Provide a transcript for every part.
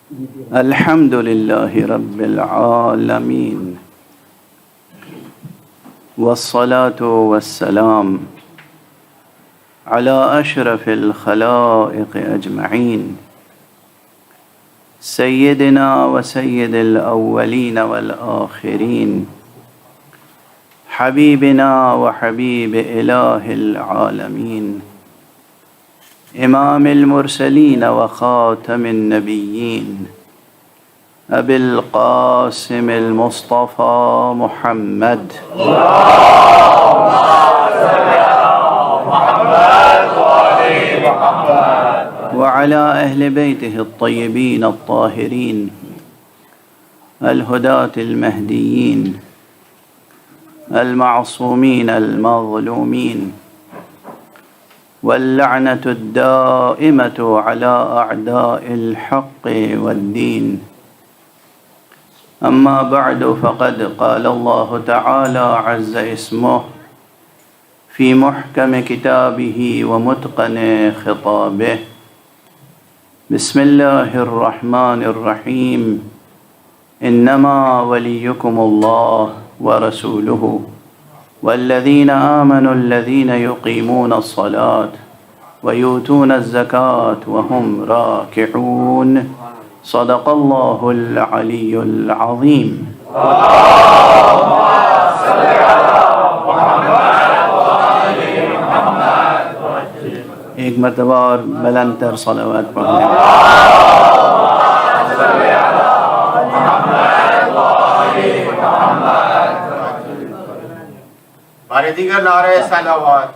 الحمد لله رب العالمين والصلاة والسلام على أشرف الخلائق أجمعين سيدنا وسيد الأولين والآخرين حبيبنا وحبيب إله العالمين إمام المرسلين وخاتم النبيين أبي القاسم المصطفى محمد وعلى أهل بيته الطيبين الطاهرين الهداة المهديين المعصومين المظلومين واللعنة الدائمة على أعداء الحق والدين. أما بعد فقد قال الله تعالى عز اسمه في محكم كتابه ومتقن خطابه. بسم الله الرحمن الرحيم. إنما وليكم الله ورسوله والذين آمنوا الذين يقيمون الصلاة ويؤتون الزكاة وهم راكعون. صدق الله العلي العظيم. ایک مرتبہ اور بلند تر صلوات پڑھنے بارے دیگر نعرہ صلوات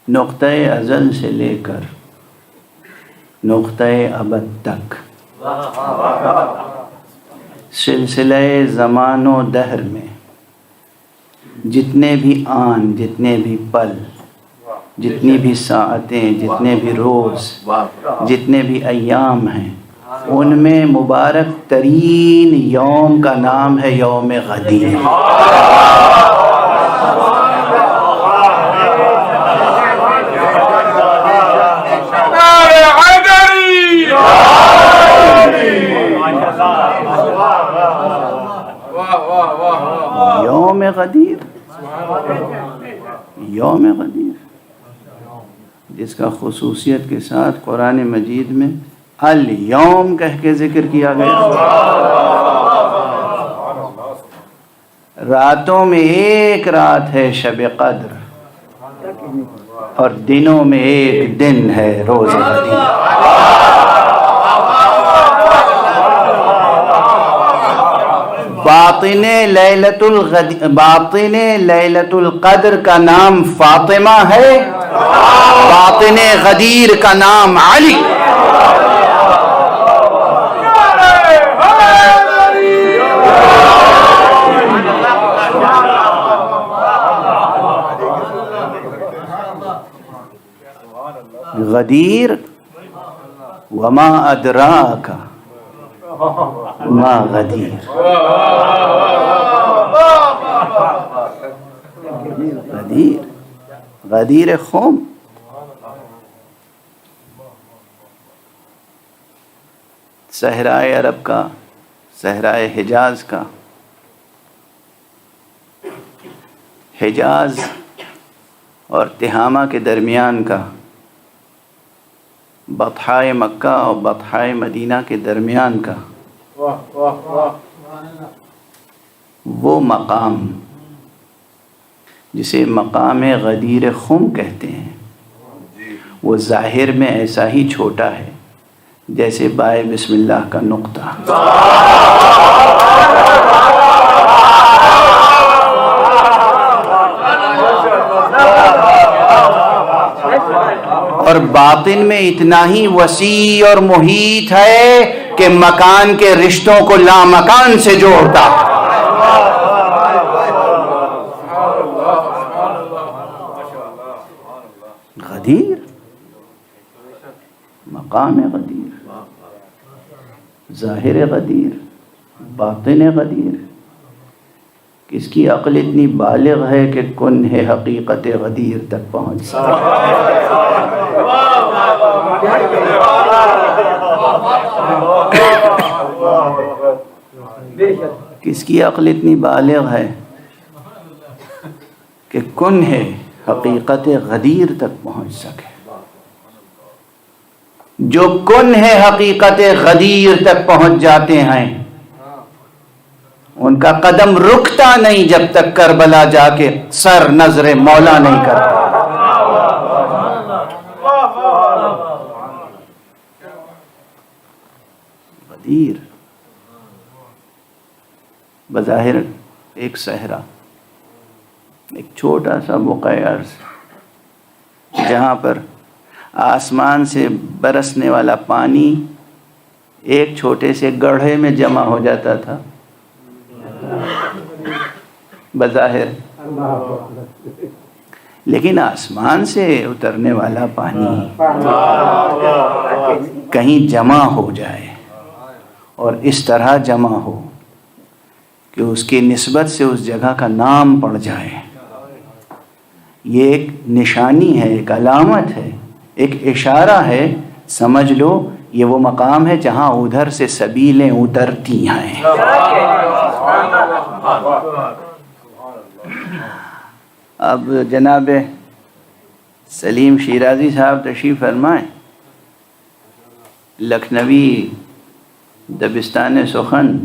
نقطہ ازل سے لے کر نقطہ ابد تک سلسلہ زمان و دہر میں جتنے بھی آن، جتنے بھی پل، جتنی بھی ساعتیں، جتنے بھی روز، جتنے بھی ایام ہیں، ان میں مبارک ترین یوم کا نام ہے یوم غدیر۔ یوم غدیر، یوم غدیر، جس کا خصوصیت کے ساتھ قرآن مجید میں الیوم کہہ کے ذکر کیا گیا۔ راتوں میں ایک رات ہے شب قدر اور دنوں میں ایک دن ہے روز غدیر۔ باطن لیلۃ القدر کا نام فاطمہ ہے، باطن غدیر کا نام علی۔ غدیر وما ادراک ما غدیر، غدیر، غدیر خم، صحرائے عرب کا، صحرائے حجاز کا، حجاز اور تہامہ کے درمیان کا، بطحائے مکہ اور بطحائے مدینہ کے درمیان کا وہ مقام جسے مقام غدیر خم کہتے ہیں، وہ ظاہر میں ایسا ہی چھوٹا ہے جیسے بائے بسم اللہ کا نقطہ۔ اور باطن میں اتنا ہی وسیع اور محیط ہے کہ مکان کے رشتوں کو لامکان سے جوڑتا ہے۔ غدیر، مقام غدیر، ظاہر غدیر، باطن غدیر، کس کی عقل اتنی بالغ ہے کہ کن ہے حقیقت غدیر تک پہنچ سکے؟ کس کی عقل اتنی بالغ ہے کہ کن ہے حقیقت غدیر تک پہنچ سکے؟ جو کن ہے حقیقت غدیر تک پہنچ جاتے ہیں ان کا قدم رکتا نہیں جب تک کربلا جا کے سر نظر مولا نہیں کرتا۔ غدیر بظاہر ایک صحرا، ایک چھوٹا سا بقعہ ارض جہاں پر آسمان سے برسنے والا پانی ایک چھوٹے سے گڑھے میں جمع ہو جاتا تھا بظاہر، لیکن آسمان سے اترنے والا پانی کہیں جمع ہو جائے اور اس طرح جمع ہو کہ اس کی نسبت سے اس جگہ کا نام پڑ جائے، یہ ایک نشانی ہے، ایک علامت ہے، ایک اشارہ ہے۔ سمجھ لو یہ وہ مقام ہے جہاں ادھر سے سبیلیں اترتی ہیں۔ اب جناب سلیم شیرازی صاحب تشریف فرمائیں، لکھنوی دبستان سخن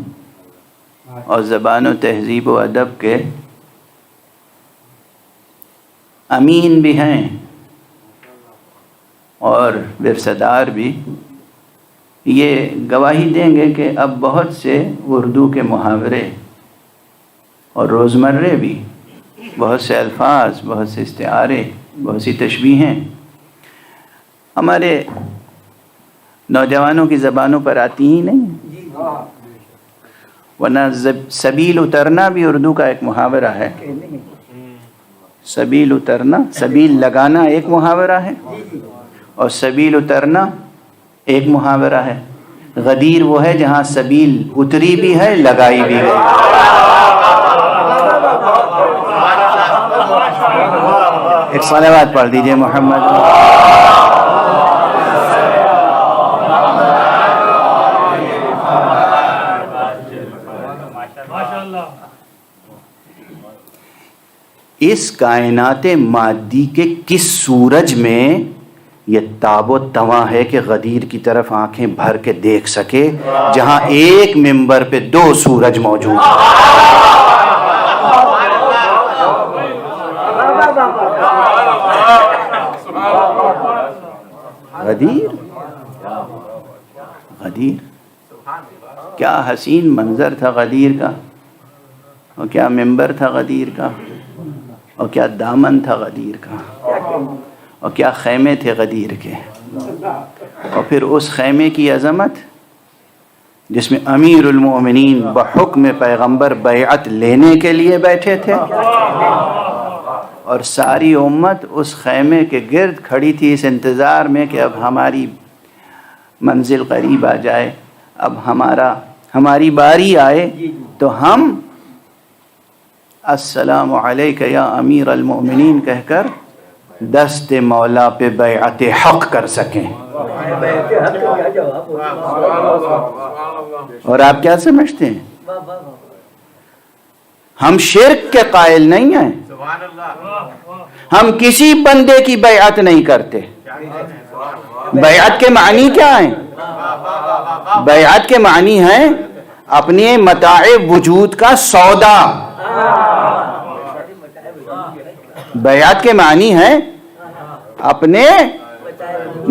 اور زبان و تہذیب و ادب کے امین بھی ہیں اور ورثہ‌دار بھی۔ یہ گواہی دیں گے کہ اب بہت سے اردو کے محاورے اور روزمرے بھی، بہت سے الفاظ، بہت سے استعارے، بہت سی تشبیہیں ہمارے نوجوانوں کی زبانوں پر آتی ہی نہیں، ورنہ سبیل اترنا بھی اردو کا ایک محاورہ ہے۔ سبیل اترنا، سبیل لگانا ایک محاورہ ہے اور سبیل اترنا ایک محاورہ ہے۔ غدیر وہ ہے جہاں سبیل اتری بھی ہے، لگائی بھی ہے۔ ایک صلوات پڑھ دیجئے محمد۔ اس کائنات مادی کے کس سورج میں یہ تاب و تواں ہے کہ غدیر کی طرف آنکھیں بھر کے دیکھ سکے جہاں ایک ممبر پہ 2 سورج موجود ہیں؟ غدیر، غدیر کیا حسین منظر تھا غدیر کا، اور کیا ممبر تھا غدیر کا، اور کیا دامن تھا غدیر کا، اور کیا خیمے تھے غدیر کے، اور پھر اس خیمے کی عظمت جس میں امیر المؤمنین بحکم پیغمبر بیعت لینے کے لیے بیٹھے تھے اور ساری امت اس خیمے کے گرد کھڑی تھی اس انتظار میں کہ اب ہماری منزل قریب آ جائے، اب ہماری باری آئے تو ہم السلام علیک یا امیر المؤمنین کہہ کر دست مولا پہ بیعت حق کر سکیں۔ اور آپ کیا سمجھتے ہیں؟ ہم شرک کے قائل نہیں ہیں، ہم کسی بندے کی بیعت نہیں کرتے۔ بیعت کے معنی کیا ہیں؟ بیعت کے معنی ہے اپنے متاع وجود کا سودا۔ بیعت کے معنی ہے اپنے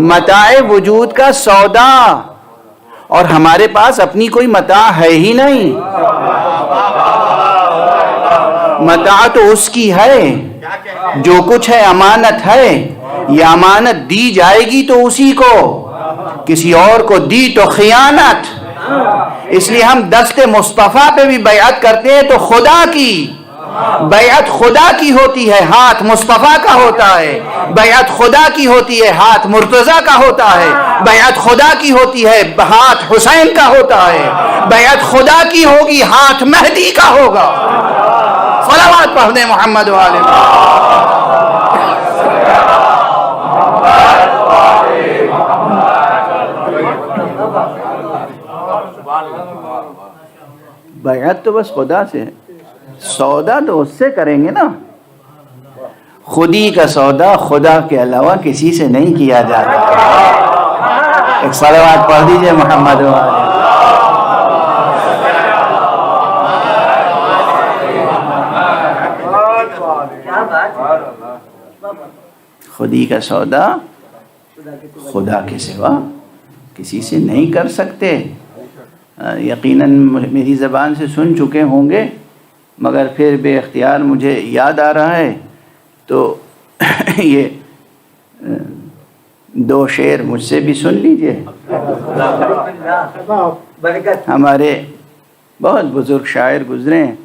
متاع وجود کا سودا، اور ہمارے پاس اپنی کوئی متاع ہے ہی نہیں، متاع تو اس کی ہے، جو کچھ ہے امانت ہے، یہ امانت دی جائے گی تو اسی کو، کسی اور کو دی تو خیانت۔ اس لیے ہم دست مصطفیٰ پہ بھی بیعت کرتے ہیں تو خدا کی بیعت، خدا کی ہوتی ہے، ہاتھ مصطفیٰ کا ہوتا ہے، بیعت خدا کی ہوتی ہے، ہاتھ مرتضیٰ کا ہوتا ہے، بیعت خدا کی ہوتی ہے، ہاتھ حسین کا ہوتا ہے، بیعت خدا کی ہوگی، ہاتھ مہدی کا ہوگا۔ صلوات پڑھ دیں محمد والے بیعت تو بس خدا سے ہے، سودا تو اس سے کریں گے نا. خودی کا سودا خدا کے علاوہ کسی سے نہیں کیا جاتا. ایک صلوات پڑھ دیجئے محمد والے. خودی کا سودا خدا کے سوا کسی سے نہیں کر سکتے. یقیناً میری زبان سے سن چکے ہوں گے، مگر پھر بے اختیار مجھے یاد آ رہا ہے تو یہ دو شعر مجھ سے بھی سن لیجئے. ہمارے بہت بزرگ شاعر گزرے ہیں،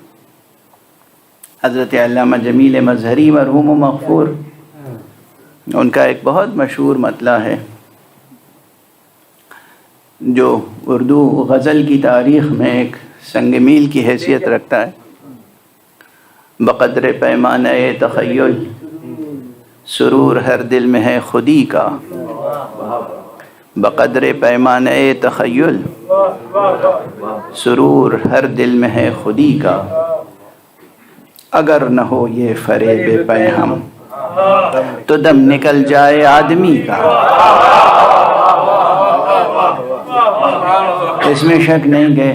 حضرت علامہ جمیل مظہری مرحوم و مغفور. ان کا ایک بہت مشہور مطلع ہے جو اردو غزل کی تاریخ میں ایک سنگ میل کی حیثیت رکھتا ہے. بقدر پیمانہ تخیل سرور ہر دل میں ہے خودی کا. بقدر پیمانہ تخیل سرور ہر دل میں ہے خودی کا. اگر نہ ہو یہ فریب پیہم تو دم نکل جائے آدمی کا. اس میں شک نہیں کہ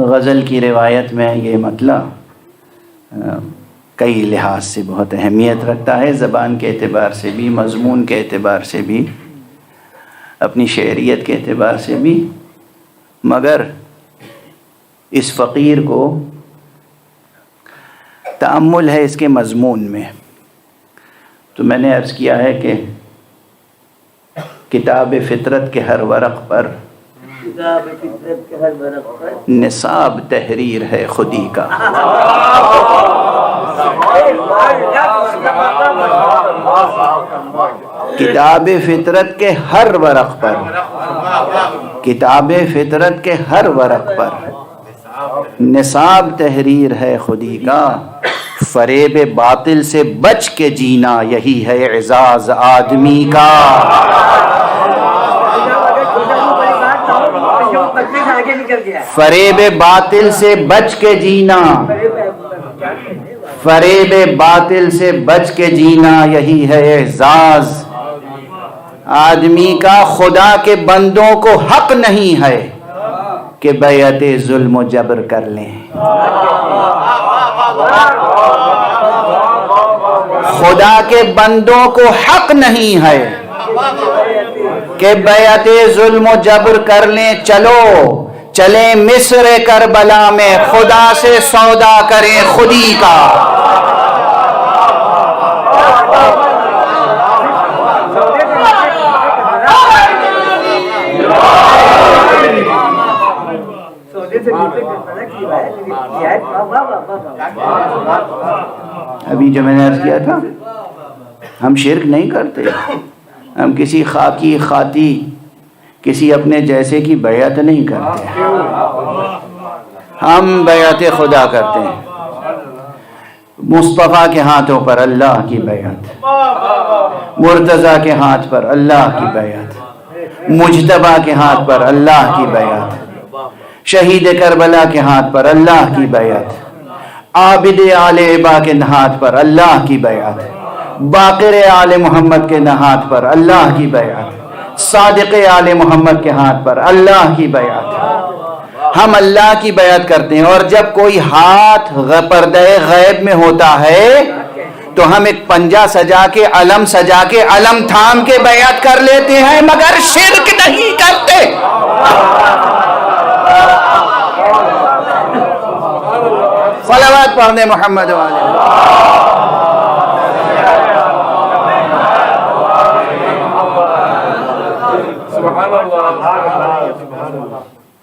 غزل کی روایت میں یہ مطلع کئی لحاظ سے بہت اہمیت رکھتا ہے، زبان کے اعتبار سے بھی، مضمون کے اعتبار سے بھی، اپنی شعریت کے اعتبار سے بھی. مگر اس فقیر کو تأمل ہے اس کے مضمون میں. تو میں نے عرض کیا ہے کہ کتاب فطرت کے ہر ورق پر نصاب تحریر ہے خودی کا. کتاب فطرت کے ہر ورق پر، کتاب فطرت کے ہر ورق پر نصاب تحریر ہے خودی کا. فریب باطل سے بچ کے جینا یہی ہے اعزاز آدمی کا. فریب باطل سے بچ کے جینا، فریب باطل سے بچ کے جینا یہی ہے اعزاز آدمی کا. خدا کے بندوں کو حق نہیں ہے کہ بیعت ظلم و جبر کر لیں. خدا کے بندوں کو حق نہیں ہے کہ بیعت ظلم و جبر کر لیں. چلو چلیں مصر کربلا میں خدا سے سودا کریں خودی کا. ابھی جو میں نے عرض کیا تھا، ہم شرک نہیں کرتے، ہم کسی خاکی خاتی کسی اپنے جیسے کی بیعت نہیں کرتے، ہم بیعت خدا کرتے ہیں. مصطفیٰ کے ہاتھوں پر اللہ کی بیعت، مرتضیٰ کے ہاتھ پر اللہ کی بیعت، مجتبیٰ کے ہاتھ پر اللہ کی بیعت، شہید کربلا کے ہاتھ پر اللہ کی بیعت، عابد آل عبا کے ہاتھ پر اللہ کی بیعت، باقر آل محمد کے ہاتھ پر اللہ کی بیعت، صادق آل محمد کے ہاتھ پر اللہ کی بیعت. ہم اللہ کی بیعت کرتے ہیں. اور جب کوئی ہاتھ پردہ غیب میں ہوتا ہے تو ہم ایک پنجہ سجا کے علم سجا کے علم تھام کے بیعت کر لیتے ہیں، مگر شرک نہیں کرتے. صلوات پڑھنے محمد والے.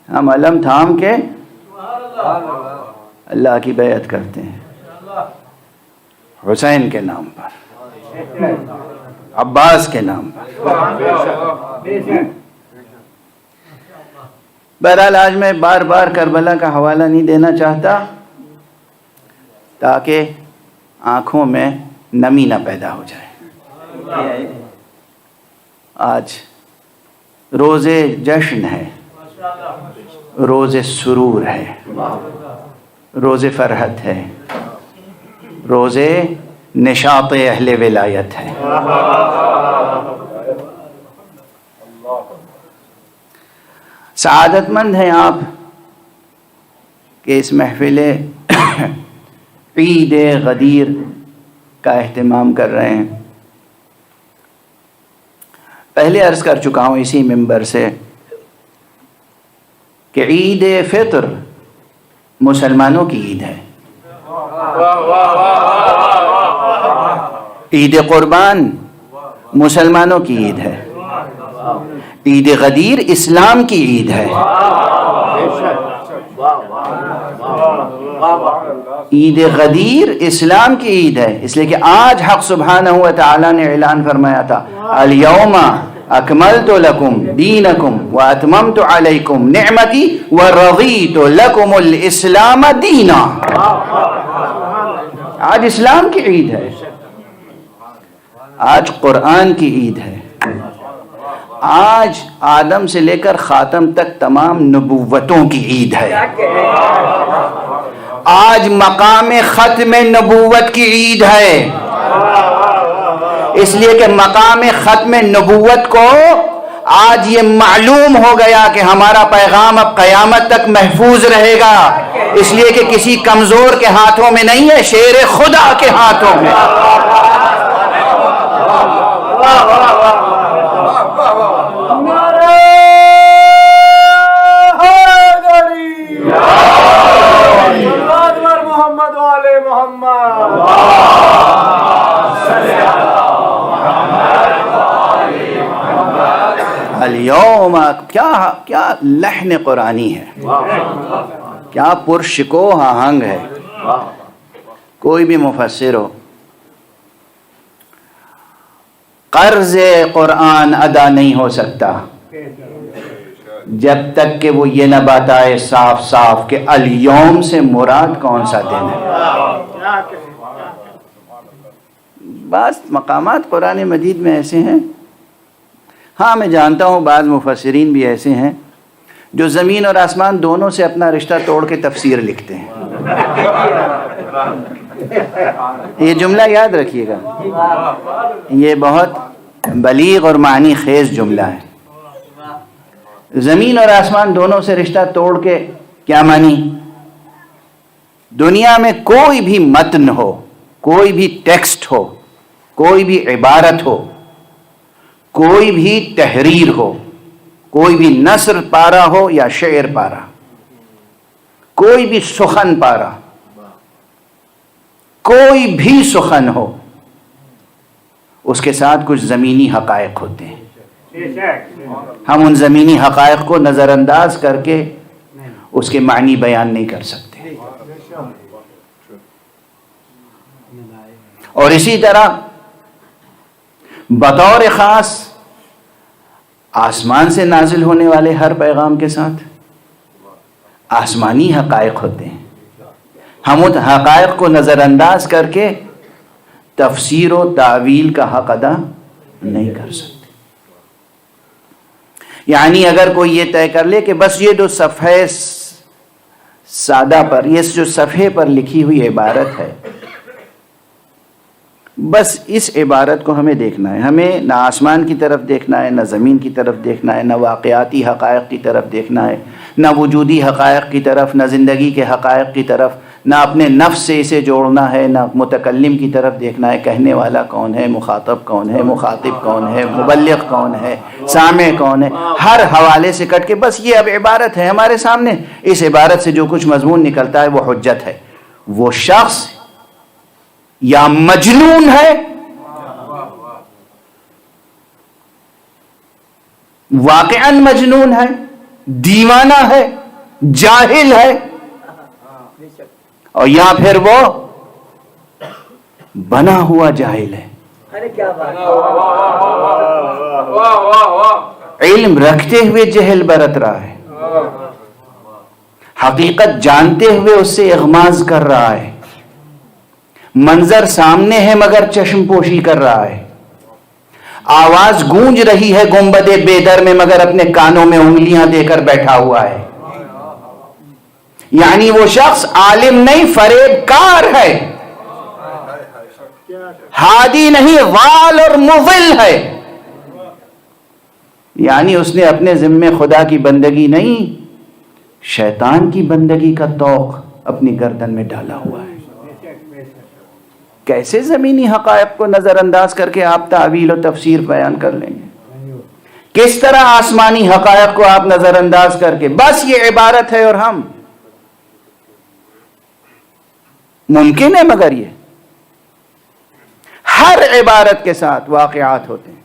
ہم علم تھام کے اللہ کی بیعت کرتے ہیں، حسین کے نام پر، عباس کے نام پر. بہرحال آج میں بار بار کربلا کا حوالہ نہیں دینا چاہتا. تاکہ آنکھوں میں نمی نہ پیدا ہو جائے. آج روز جشن ہے، روز سرور ہے، روز فرحت ہے، روز نشاط اہل ولایت ہے. سعادت مند ہیں آپ کہ اس محفل عید غدیر کا اہتمام کر رہے ہیں. پہلے عرض کر چکا ہوں اسی منبر سے کہ عید فطر مسلمانوں کی عید ہے، عید قربان مسلمانوں کی عید ہے، عید غدیر اسلام کی عید ہے. عید غدیر اسلام کی عید ہے، اس لیے کہ آج حق سبحانہ و تعالی نے اعلان فرمایا تھا الیوم اکملت لکم دینکم واتممت علیکم نعمتی ورضیت لکم الاسلام دینا. آج اسلام کی عید ہے، آج قرآن کی عید ہے، آج آدم سے لے کر خاتم تک تمام نبوتوں کی عید ہے، آج مقام ختم نبوت کی عید ہے. اس لیے کہ مقام ختم نبوت کو آج یہ معلوم ہو گیا کہ ہمارا پیغام اب قیامت تک محفوظ رہے گا، اس لیے کہ کسی کمزور کے ہاتھوں میں نہیں ہے، شیر خدا کے ہاتھوں میں. الیوم کیا لحن قرآنی ہے، کیا پرشکو آہنگ ہے. کوئی بھی مفسر ہو قرض قرآن ادا نہیں ہو سکتا جب تک کہ وہ یہ نہ بتائے صاف صاف کہ الیوم سے مراد کون سا دن ہے. بعض مقامات قرآن مجید میں ایسے ہیں، ہاں میں جانتا ہوں بعض مفسرین بھی ایسے ہیں جو زمین اور آسمان دونوں سے اپنا رشتہ توڑ کے تفسیر لکھتے ہیں. یہ جملہ یاد رکھیے گا، یہ بہت بلیغ اور معنی خیز جملہ ہے. زمین اور آسمان دونوں سے رشتہ توڑ کے کیا معنی؟ دنیا میں کوئی بھی متن ہو، کوئی بھی ٹیکسٹ ہو، کوئی بھی عبارت ہو، کوئی بھی تحریر ہو، کوئی بھی نثر پارا ہو یا شعر پارا، کوئی بھی سخن پارا، کوئی بھی سخن ہو، اس کے ساتھ کچھ زمینی حقائق ہوتے ہیں. ہم ان زمینی حقائق کو نظر انداز کر کے اس کے معنی بیان نہیں کر سکتے. اور اسی طرح بطور خاص آسمان سے نازل ہونے والے ہر پیغام کے ساتھ آسمانی حقائق ہوتے ہیں. ہم ان حقائق کو نظر انداز کر کے تفسیر و تعویل کا حق ادا نہیں کر سکتے. یعنی اگر کوئی یہ طے کر لے کہ بس یہ جو صفحے سادہ پر، یہ جو صفحے پر لکھی ہوئی عبارت ہے، بس اس عبارت کو ہمیں دیکھنا ہے، ہمیں نہ آسمان کی طرف دیکھنا ہے، نہ زمین کی طرف دیکھنا ہے، نہ واقعاتی حقائق کی طرف دیکھنا ہے، نہ وجودی حقائق کی طرف، نہ زندگی کے حقائق کی طرف، نہ اپنے نفس سے اسے جوڑنا ہے، نہ متکلم کی طرف دیکھنا ہے، کہنے والا کون ہے، مخاطب کون ہے، مخاطب کون ہے، مبلغ کون ہے، سامع کون ہے، ہر حوالے سے کٹ کے بس یہ اب عبارت ہے ہمارے سامنے، اس عبارت سے جو کچھ مضمون نکلتا ہے وہ حجت ہے. وہ شخص یا مجنون ہے، واقعاً مجنون ہے، دیوانہ ہے، جاہل ہے، اور یا پھر وہ بنا ہوا جاہل ہے. علم رکھتے ہوئے جہل برت رہا ہے، حقیقت جانتے ہوئے اس سے اغماز کر رہا ہے. منظر سامنے ہے مگر چشم پوشی کر رہا ہے، آواز گونج رہی ہے گنبد بیدر میں مگر اپنے کانوں میں انگلیاں دے کر بیٹھا ہوا ہے۔ یعنی وہ شخص عالم نہیں، فریب کار ہے، ہادی نہیں، غال اور مضل ہے۔ یعنی اس نے اپنے ذمے خدا کی بندگی نہیں، شیطان کی بندگی کا طوق اپنی گردن میں ڈالا ہوا ہے۔ کیسے زمینی حقائق کو نظر انداز کر کے آپ تعویل و تفسیر بیان کر لیں گے؟ کس طرح آسمانی حقائق کو آپ نظر انداز کر کے بس یہ عبارت ہے اور ہم، ممکن ہے مگر یہ ہر عبارت کے ساتھ واقعات ہوتے ہیں۔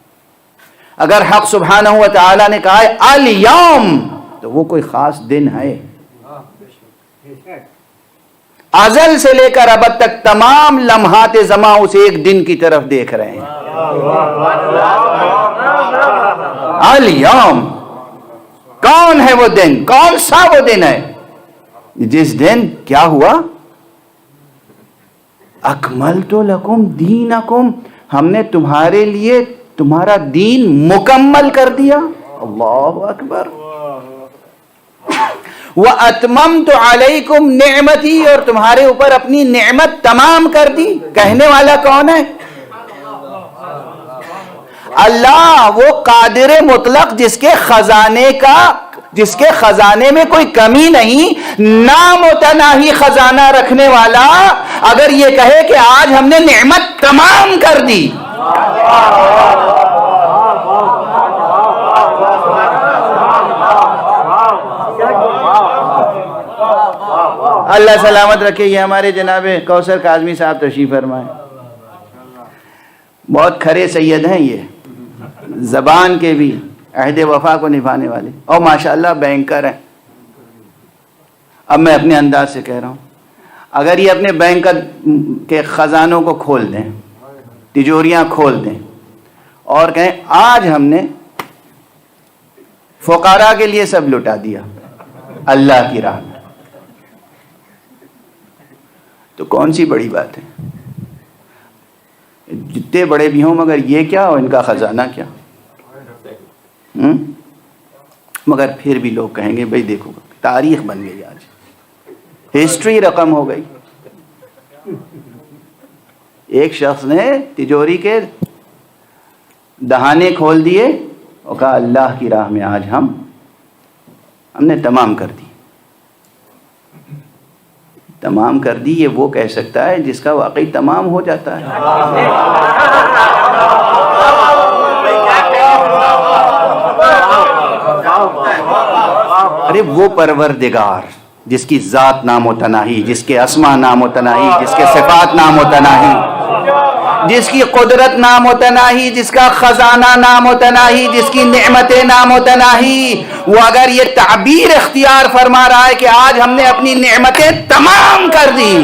اگر حق سبحانہ و تعالی نے کہا ہے الیوم تو وہ کوئی خاص دن ہے، ازل سے لے کر ابد تک تمام لمحات زماں اس ایک دن کی طرف دیکھ رہے ہیں۔ الیوم کون ہے وہ دن؟ کون سا وہ دن ہے جس دن کیا ہوا؟ اکملت لکم دینکم، ہم نے تمہارے لیے تمہارا دین مکمل کر دیا۔ اللہ اکبر۔ وَأَتْمَمْتُ عَلَيْكُمْ نِعْمَتِي، اور تمہارے اوپر اپنی نعمت تمام کر دی۔ کہنے والا کون ہے؟ اللہ، وہ قادر مطلق جس کے خزانے میں کوئی کمی نہیں، نامتناہی خزانہ رکھنے والا اگر یہ کہے کہ آج ہم نے نعمت تمام کر دی، اللہ سلامت رکھے۔ یہ ہمارے جناب کوثر کاظمی صاحب تشریف فرمائے، بہت کھرے سید ہیں، یہ زبان کے بھی عہد وفا کو نبھانے والے، اور ماشاءاللہ بینکر ہیں۔ اب میں اپنے انداز سے کہہ رہا ہوں، اگر یہ اپنے بینک کے خزانوں کو کھول دیں، تجوریاں کھول دیں اور کہیں آج ہم نے فقراء کے لیے سب لٹا دیا اللہ کی راہ میں، تو کون سی بڑی بات ہے؟ جتنے بڑے بھی ہوں مگر یہ کیا اور ان کا خزانہ کیا؟ مگر پھر بھی لوگ کہیں گے بھئی دیکھو تاریخ بن گئی، آج ہسٹری رقم ہو گئی۔ ایک شخص نے تجوری کے دہانے کھول دیے اور کہا اللہ کی راہ میں آج ہم نے تمام کر دی۔ تمام کر دی یہ وہ کہہ سکتا ہے جس کا واقعی تمام ہو جاتا ہے۔ ارے وہ پروردگار جس کی ذات نامتناہی، جس کے اسما نامتناہی، جس کے صفات نامتناہی، جس کی قدرت نامتناہی، جس کا خزانہ نامتناہی، جس کی نعمتیں نامتناہی، وہ اگر یہ تعبیر اختیار فرما رہا ہے کہ آج ہم نے اپنی نعمتیں تمام کر دی،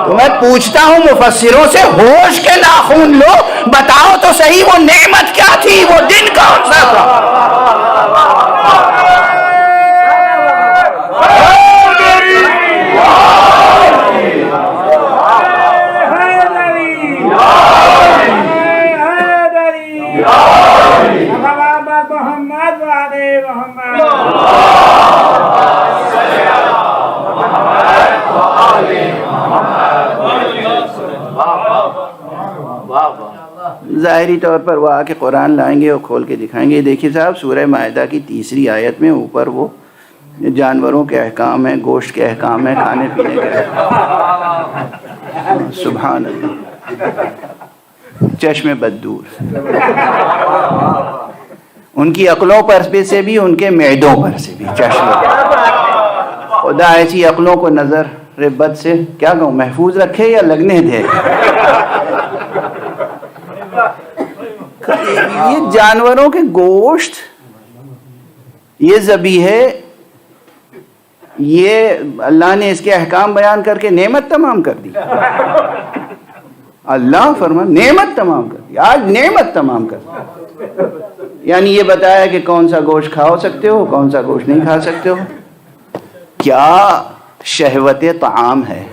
تو میں پوچھتا ہوں مفسروں سے، ہوش کے ناخن لو، بتاؤ تو صحیح وہ نعمت کیا تھی، وہ دن کون سا تھا؟ ظاہری طور پر وہ آ کے قرآن لائیں گے اور کھول کے دکھائیں گے۔ دیکھیے صاحب، سورہ مائدہ کی 3 آیت میں اوپر وہ جانوروں کے احکام ہیں، گوشت کے احکام ہیں، کھانے پینے کے احکام۔ سبحان اللہ، چشم بددور، ان کی عقلوں پر سے بھی، ان کے معدوں پر سے بھی چشم۔ خدا ایسی عقلوں کو نظر بد سے کیا کہوں، محفوظ رکھے یا لگنے دے۔ یہ جانوروں کے گوشت، یہ ذبیحے، یہ اللہ نے اس کے احکام بیان کر کے نعمت تمام کر دی۔ اللہ فرما نعمت تمام کر دی، آج نعمت تمام کر دی۔ یعنی یہ بتایا کہ کون سا گوشت کھا سکتے ہو، کون سا گوشت نہیں کھا سکتے ہو۔ کیا شہوت طعام ہے.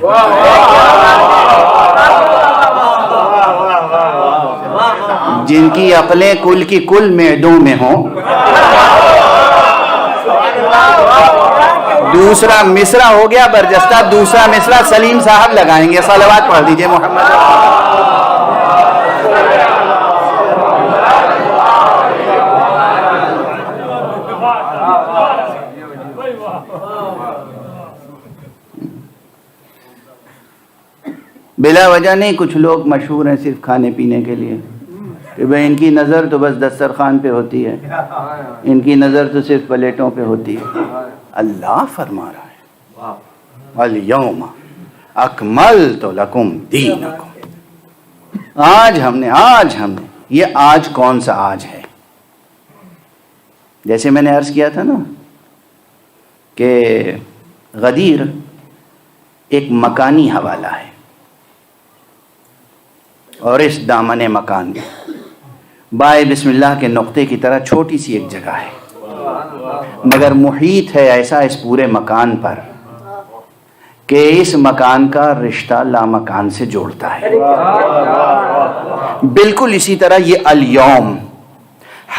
جن کی عقلیں کل کی کل معدوں میں ہوں. دوسرا مصرع ہو گیا برجستہ. دوسرا مصرع سلیم صاحب لگائیں گے. صلوات پڑھ دیجئے محمد. بلا وجہ نہیں کچھ لوگ مشہور ہیں صرف کھانے پینے کے لیے کہ بھئی ان کی نظر تو بس دسترخوان پہ ہوتی ہے, ان کی نظر تو صرف پلیٹوں پہ ہوتی ہے. اللہ فرما رہا ہے الیوم اکملت لکم دینکم. آج ہم نے یہ آج کون سا آج ہے؟ جیسے میں نے عرض کیا تھا نا کہ غدیر ایک مکانی حوالہ ہے, اور اس دامن مکان میں بائے بسم اللہ کے نقطے کی طرح چھوٹی سی ایک جگہ ہے, مگر محیط ہے ایسا اس پورے مکان پر کہ اس مکان کا رشتہ لامکان سے جوڑتا ہے. بالکل اسی طرح یہ الیوم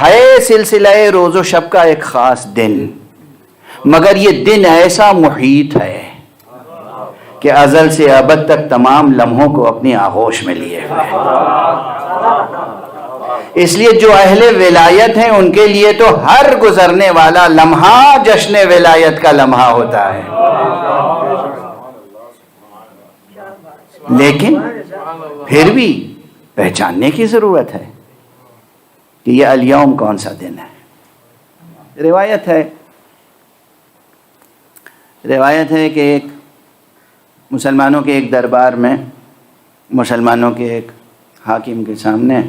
ہے سلسلہ روز و شب کا ایک خاص دن, مگر یہ دن ایسا محیط ہے کہ ازل سے ابد تک تمام لمحوں کو اپنی آغوش میں لیے ہوئے. اس لیے جو اہل ولایت ہیں ان کے لیے تو ہر گزرنے والا لمحہ جشن ولایت کا لمحہ ہوتا ہے. لیکن پھر بھی پہچاننے کی ضرورت ہے کہ یہ الیوم کون سا دن ہے. روایت ہے کہ ایک مسلمانوں کے ایک دربار میں مسلمانوں کے ایک حاکم کے سامنے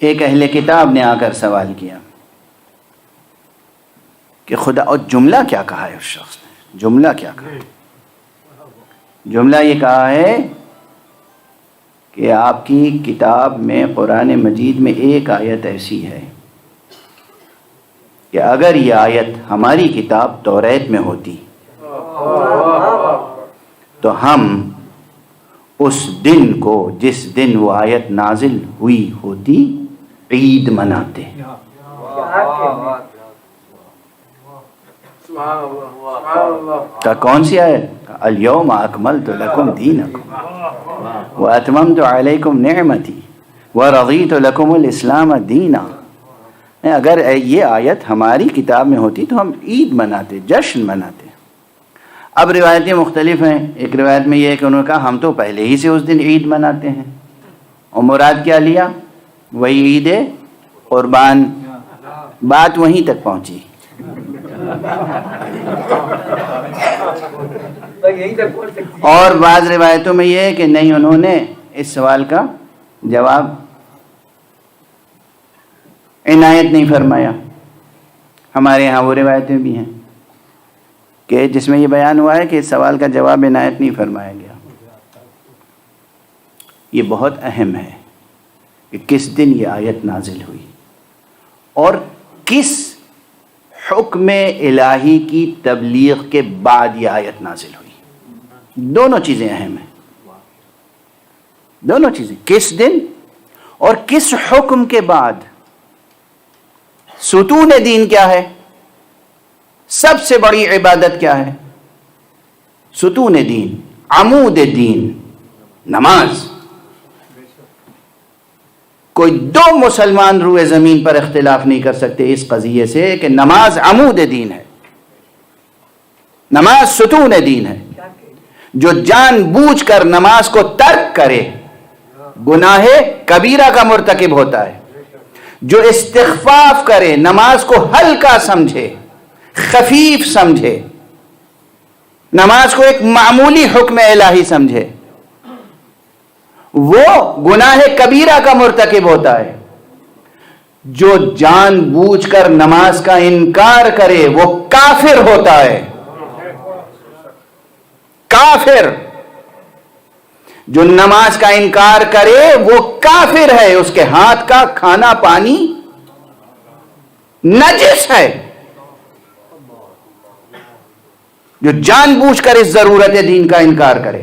ایک اہل کتاب نے آ کر سوال کیا کہ خدا, اور جملہ کیا کہا ہے اس شخص نے, جملہ کیا کہا ہے؟ جملہ یہ کہا ہے کہ آپ کی کتاب میں قرآن مجید میں ایک آیت ایسی ہے کہ اگر یہ آیت ہماری کتاب توریت میں ہوتی تو ہم اس دن کو جس دن وہ آیت نازل ہوئی ہوتی عید مناتے. کا کون سی آیت؟ الیوم اکملت لکم دینکم واتممت علیکم نعمتی ورضیت لکم الاسلام دینا. اگر یہ آیت ہماری کتاب میں ہوتی تو ہم عید مناتے, جشن مناتے. اب روایتیں مختلف ہیں. ایک روایت میں یہ ہے کہ انہوں نے کہا ہم تو پہلے ہی سے اس دن عید مناتے ہیں, اور مراد کیا لیا؟ وہی عید قربان. بات وہیں تک پہنچی. اور بعض روایتوں میں یہ ہے کہ نہیں, انہوں نے اس سوال کا جواب عنایت نہیں فرمایا. ہمارے ہاں وہ روایتیں بھی ہیں کہ جس میں یہ بیان ہوا ہے کہ اس سوال کا جواب عنایت نہیں فرمایا گیا. یہ بہت اہم ہے کہ کس دن یہ آیت نازل ہوئی اور کس حکم الہی کی تبلیغ کے بعد یہ آیت نازل ہوئی. دونوں چیزیں اہم ہیں, دونوں چیزیں, کس دن اور کس حکم کے بعد. ستون دین کیا ہے؟ سب سے بڑی عبادت کیا ہے؟ ستون دین, عمود دین, نماز. کوئی دو مسلمان روئے زمین پر اختلاف نہیں کر سکتے اس قضیے سے کہ نماز عمود دین ہے, نماز ستون دین ہے. جو جان بوجھ کر نماز کو ترک کرے گناہ کبیرہ کا مرتکب ہوتا ہے. جو استخفاف کرے, نماز کو ہلکا سمجھے, خفیف سمجھے, نماز کو ایک معمولی حکم الہی سمجھے, وہ گناہ کبیرہ کا مرتکب ہوتا ہے. جو جان بوجھ کر نماز کا انکار کرے وہ کافر ہوتا ہے. کافر جو نماز کا انکار کرے وہ کافر ہے. اس کے ہاتھ کا کھانا پانی نجس ہے. جو جان بوجھ کر اس ضرورت دین کا انکار کرے،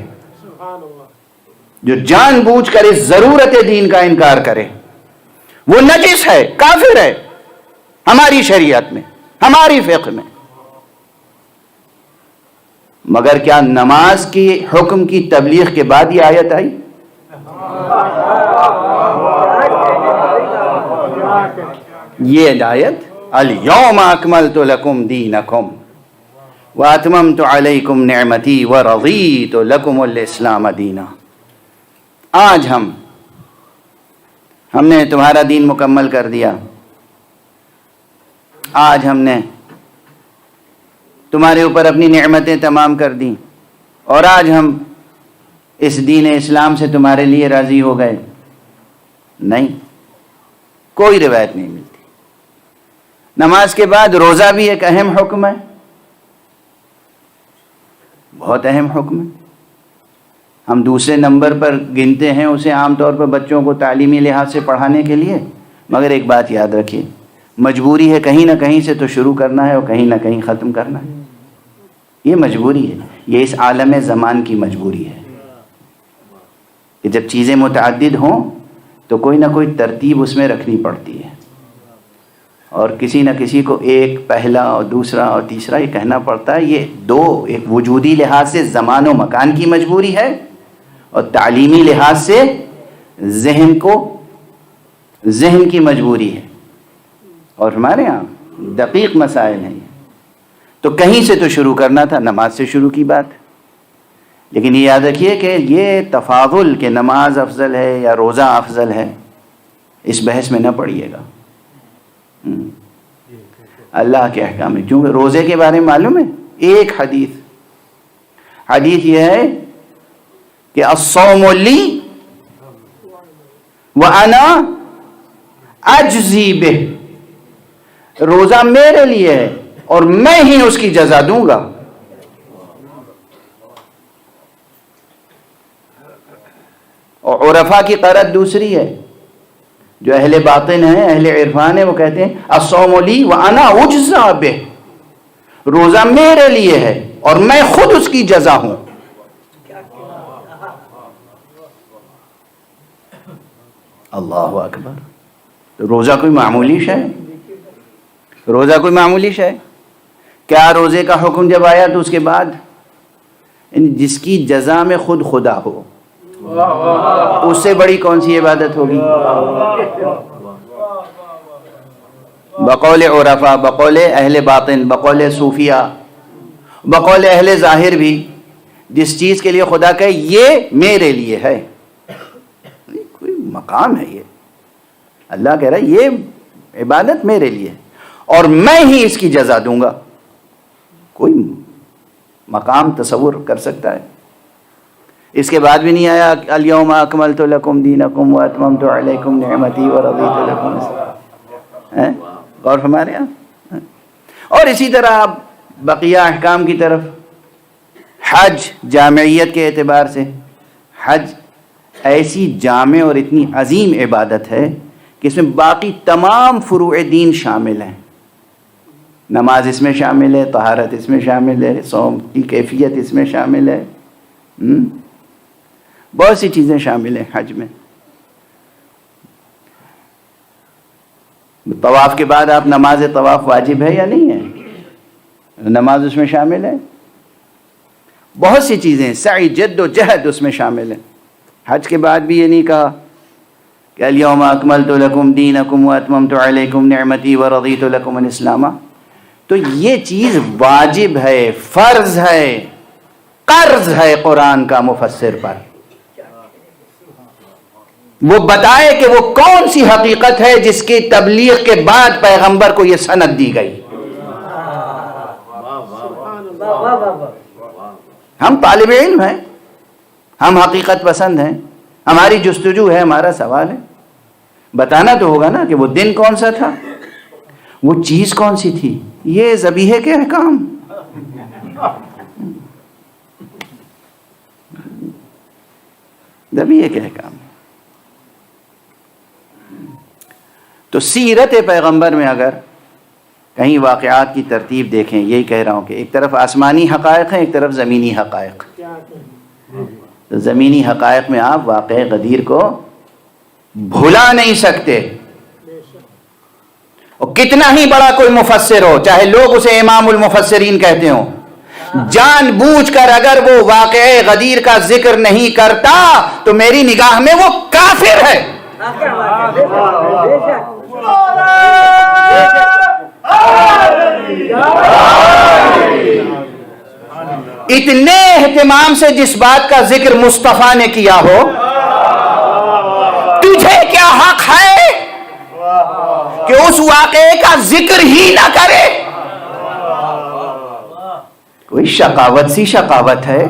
جو جان بوجھ کر اس ضرورت دین کا انکار کرے، وہ نجس ہے، کافر ہے ہماری شریعت میں، ہماری فقہ میں۔ مگر کیا نماز کی حکم کی تبلیغ کے بعد یہ آیت آئی؟ یہ آیت الیوم اکملت لکم دینکم واتممت علیکم نعمتی ورضیت لکم الاسلام دینا، آج ہم نے تمہارا دین مکمل کر دیا، آج ہم نے تمہارے اوپر اپنی نعمتیں تمام کر دیں، اور آج ہم اس دین اسلام سے تمہارے لیے راضی ہو گئے۔ نہیں، کوئی روایت نہیں ملتی۔ نماز کے بعد روزہ بھی ایک اہم حکم ہے، بہت اہم حکم ہے۔ ہم دوسرے نمبر پر گنتے ہیں اسے عام طور پر بچوں کو تعلیمی لحاظ سے پڑھانے کے لیے، مگر ایک بات یاد رکھیے، مجبوری ہے کہیں نہ کہیں سے تو شروع کرنا ہے اور کہیں نہ کہیں ختم کرنا ہے۔ یہ مجبوری ہے، یہ اس عالم زمان کی مجبوری ہے کہ جب چیزیں متعدد ہوں تو کوئی نہ کوئی ترتیب اس میں رکھنی پڑتی ہے، اور کسی نہ کسی کو ایک پہلا اور دوسرا اور تیسرا یہ کہنا پڑتا ہے۔ یہ دو، ایک وجودی لحاظ سے زمان و مکان کی مجبوری ہے، اور تعلیمی لحاظ سے ذہن کی مجبوری ہے، اور ہمارے ہاں دقیق مسائل ہیں۔ تو کہیں سے تو شروع کرنا تھا، نماز سے شروع کی بات، لیکن یہ یاد رکھیے کہ یہ تفاضل کہ نماز افضل ہے یا روزہ افضل ہے، اس بحث میں نہ پڑیے گا اللہ کے احکام میں، کیونکہ روزے کے بارے میں معلوم ہے ایک حدیث یہ ہے کہ الصوم لی وانا اجزی بہ، روزہ میرے لیے ہے اور میں ہی اس کی جزا دوں گا۔ اور عرفا کی قرأت دوسری ہے، جو اہل باطن ہیں، اہل عرفان ہیں، وہ کہتے ہیں الصوم لی وانا اجزا بہ، روزہ میرے لیے ہے اور میں خود اس کی جزا ہوں۔ اللہ اکبر۔ روزہ کوئی معمولی شے ہے؟ روزہ کوئی معمولی شے ہے؟ کیا روزے کا حکم جب آیا تو اس کے بعد جس کی جزا میں خود خدا ہو، اس سے بڑی کون سی عبادت ہوگی؟ بقول عرفا، بقول اہل باطن، بقول صوفیہ، بقول اہل ظاہر بھی، جس چیز کے لیے خدا کہے یہ میرے لیے ہے، کوئی مقام ہے یہ، اللہ کہہ رہا ہے یہ عبادت میرے لیے اور میں ہی اس کی جزا دوں گا۔ کوئی مقام تصور کر سکتا ہے؟ اس کے بعد بھی نہیں آیا الیوم اکملت لکم دینکم واتممت علیکم نعمتی ورضیت لکم الاسلام۔ غور ہمارے یہاں۔ اور اسی طرح آپ بقیہ احکام کی طرف، حج جامعیت کے اعتبار سے، حج ایسی جامع اور اتنی عظیم عبادت ہے کہ اس میں باقی تمام فروع دین شامل ہیں۔ نماز اس میں شامل ہے، طہارت اس میں شامل ہے، صوم کی کیفیت اس میں شامل ہے، بہت سی چیزیں شامل ہیں حج میں۔ طواف کے بعد آپ نماز طواف واجب ہے یا نہیں ہے؟ نماز اس میں شامل ہے۔ بہت سی چیزیں، سعی، جد و جہد اس میں شامل ہے۔ حج کے بعد بھی یہ نہیں کہا کہ الیوم اکملت لکم دینکم واتممت علیکم نعمتی ورضیت لکم الاسلام۔ تو یہ چیز واجب ہے، فرض ہے، قرض ہے قرآن کا مفسر پر، وہ بتائے کہ وہ کون سی حقیقت ہے جس کی تبلیغ کے بعد پیغمبر کو یہ سند دی گئی۔ ہم طالب علم ہیں، ہم حقیقت پسند ہیں، ہماری جستجو ہے، ہمارا سوال ہے، بتانا تو ہوگا نا کہ وہ دن کون سا تھا، وہ چیز کون سی تھی۔ یہ ذبیحے کے احکام، ذبیحے کے احکام۔ تو سیرت پیغمبر میں اگر کہیں واقعات کی ترتیب دیکھیں، یہی کہہ رہا ہوں کہ ایک طرف آسمانی حقائق ہیں، ایک طرف زمینی حقائق. تو زمینی حقائق میں آپ واقع غدیر کو بھلا نہیں سکتے، اور کتنا ہی بڑا کوئی مفسر ہو، چاہے لوگ اسے امام المفسرین کہتے ہوں، جان بوجھ کر اگر وہ واقع غدیر کا ذکر نہیں کرتا تو میری نگاہ میں وہ کافر ہے. اتنے اہتمام سے جس بات کا ذکر مصطفیٰ نے کیا ہو، تجھے کیا حق ہے کہ اس واقعے کا ذکر ہی نہ کرے؟ کوئی شقاوت سی شقاوت ہے،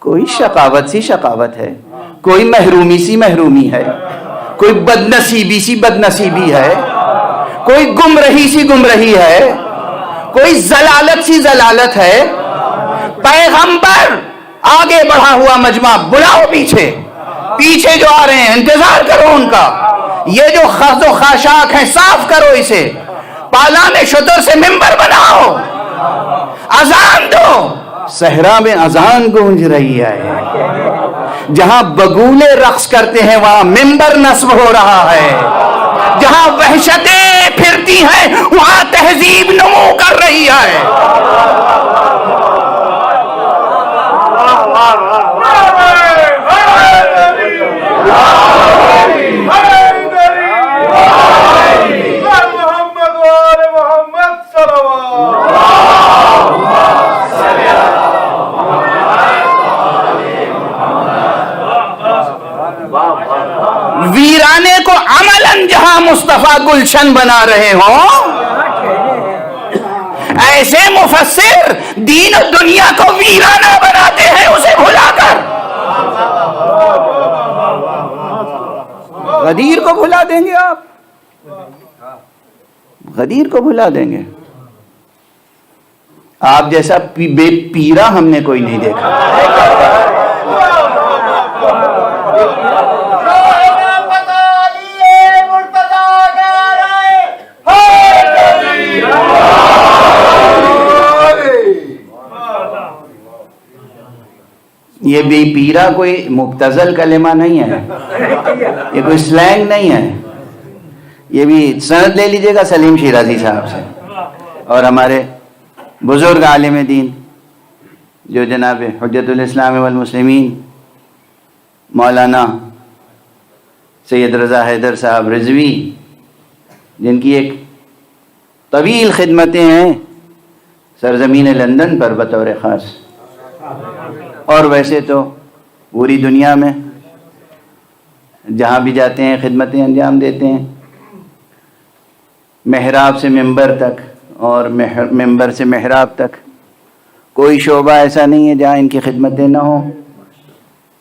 کوئی شقاوت سی شقاوت ہے، کوئی محرومی سی محرومی ہے، کوئی بدنصیبی سی بدنصیبی ہے، کوئی گمرہی سی گمرہی ہے، کوئی ضلالت سی ضلالت ہے. پیغمبر آگے بڑھا ہوا مجمع، بلاؤ پیچھے پیچھے جو آ رہے ہیں انتظار کرو ان کا. یہ جو خرز و خاشاک ہیں صاف کرو اسے، پالان شتر سے ممبر بناؤ، اذان دو. صحرا میں اذان گونج رہی ہے، جہاں بگولے رقص کرتے ہیں وہاں ممبر نصب ہو رہا ہے، جہاں وحشتیں پھرتی ہیں وہاں تہذیب نمو کر رہی ہے. ویرانے کو عملاً جہاں مصطفیٰ گلشن بنا رہے ہوں، ایسے مفسر دین و دنیا کو ویرانہ بناتے ہیں اسے بھلا کر. غدیر کو بھلا دیں گے آپ، غدیر کو بھلا دیں گے. آپ جیسا بے پیرا ہم نے کوئی نہیں دیکھا. یہ بے پیرا کوئی مبتذل کلمہ نہیں ہے، یہ کوئی سلینگ نہیں ہے. یہ بھی سند لے لیجئے گا سلیم شیرازی صاحب سے، اور ہمارے بزرگ عالم دین جو جناب حجت الاسلام والمسلمین مولانا سید رضا حیدر صاحب رضوی، جن کی ایک طویل خدمتیں ہیں سرزمین لندن پر بطور خاص، اور ویسے تو پوری دنیا میں جہاں بھی جاتے ہیں خدمتیں انجام دیتے ہیں، محراب سے ممبر تک اور ممبر سے محراب تک کوئی شعبہ ایسا نہیں ہے جہاں ان کی خدمتیں نہ ہوں.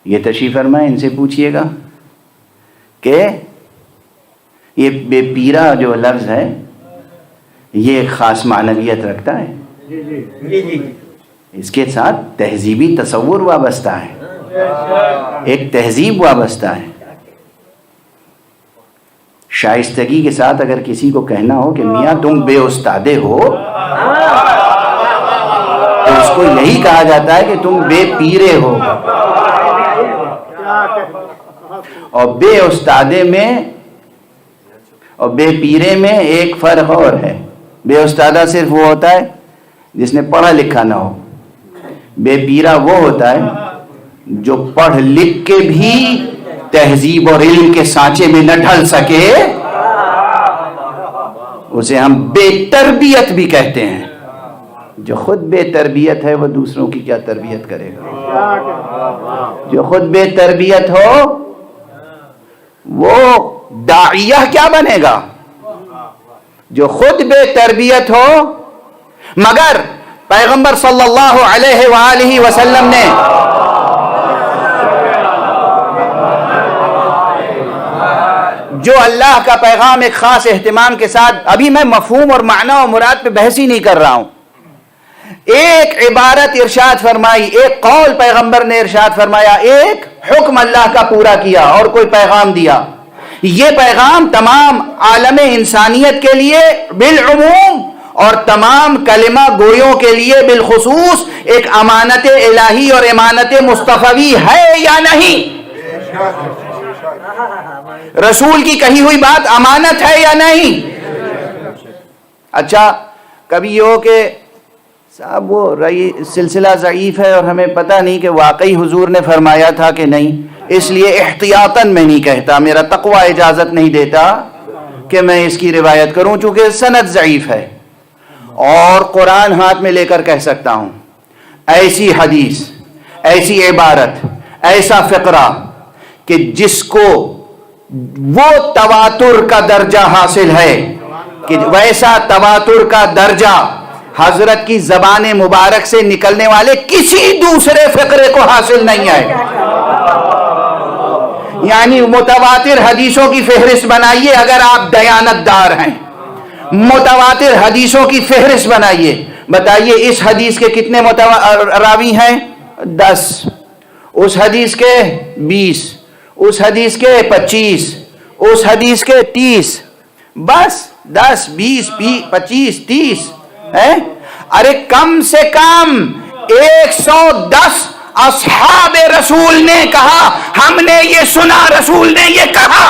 یہ تشریف فرمائیں، ان سے پوچھئے گا کہ یہ بے پیرا جو لفظ ہے یہ ایک خاص معنویت رکھتا ہے، اس کے ساتھ تہذیبی تصور وابستہ ہے، ایک تہذیب وابستہ ہے. شائستگی کے ساتھ اگر کسی کو کہنا ہو کہ میاں تم بے استادے ہو تو اس کو یہی کہا جاتا ہے کہ تم بے پیرے ہو. اور بے استادے میں اور بے پیرے میں ایک فرق اور ہے. بے استادہ صرف وہ ہوتا ہے جس نے پڑھا لکھا نہ ہو، بے پیرا وہ ہوتا ہے جو پڑھ لکھ کے بھی تہذیب اور علم کے سانچے میں نہ ڈھل سکے، اسے ہم بے تربیت بھی کہتے ہیں. جو خود بے تربیت ہے وہ دوسروں کی کیا تربیت کرے گا؟ جو خود بے تربیت ہو وہ داعیہ کیا بنے گا؟ جو خود بے تربیت ہو. مگر پیغمبر صلی اللہ علیہ وآلہ وسلم نے جو اللہ کا پیغام ایک خاص اہتمام کے ساتھ، ابھی میں مفہوم اور معنی اور مراد پہ بحث ہی نہیں کر رہا ہوں، ایک عبارت ارشاد فرمائی، ایک قول پیغمبر نے ارشاد فرمایا، ایک حکم اللہ کا پورا کیا اور کوئی پیغام دیا. یہ پیغام تمام عالم انسانیت کے لیے بالعموم اور تمام کلمہ گویوں کے لیے بالخصوص ایک امانت الہی اور امانت مصطفی ہے یا نہیں؟ رسول کی کہی ہوئی بات امانت ہے یا نہیں؟ اچھا، کبھی یہ ہو کہ صاحب وہ سلسلہ ضعیف ہے اور ہمیں پتہ نہیں کہ واقعی حضور نے فرمایا تھا کہ نہیں، اس لیے احتیاطاً میں نہیں کہتا، میرا تقوی اجازت نہیں دیتا کہ میں اس کی روایت کروں چونکہ سند ضعیف ہے، اور قرآن ہاتھ میں لے کر کہہ سکتا ہوں ایسی حدیث، ایسی عبارت، ایسا فقرہ کہ جس کو وہ تواتر کا درجہ حاصل ہے کہ ویسا تواتر کا درجہ حضرت کی زبان مبارک سے نکلنے والے کسی دوسرے فقرے کو حاصل نہیں ہے. یعنی متواتر حدیثوں کی فہرست بنائیے اگر آپ دیانت دار ہیں، متواتر حدیثوں کی فہرست بنائیے، بتائیے اس حدیث کے کتنے راوی ہیں؟ 10، اس حدیث کے 20، اس حدیث کے 25، اس حدیث کے 30، بس 10 20 25 30 ہے. ارے کم سے کم 110 اصحاب رسول نے کہا، ہم نے یہ سنا، رسول نے یہ کہا.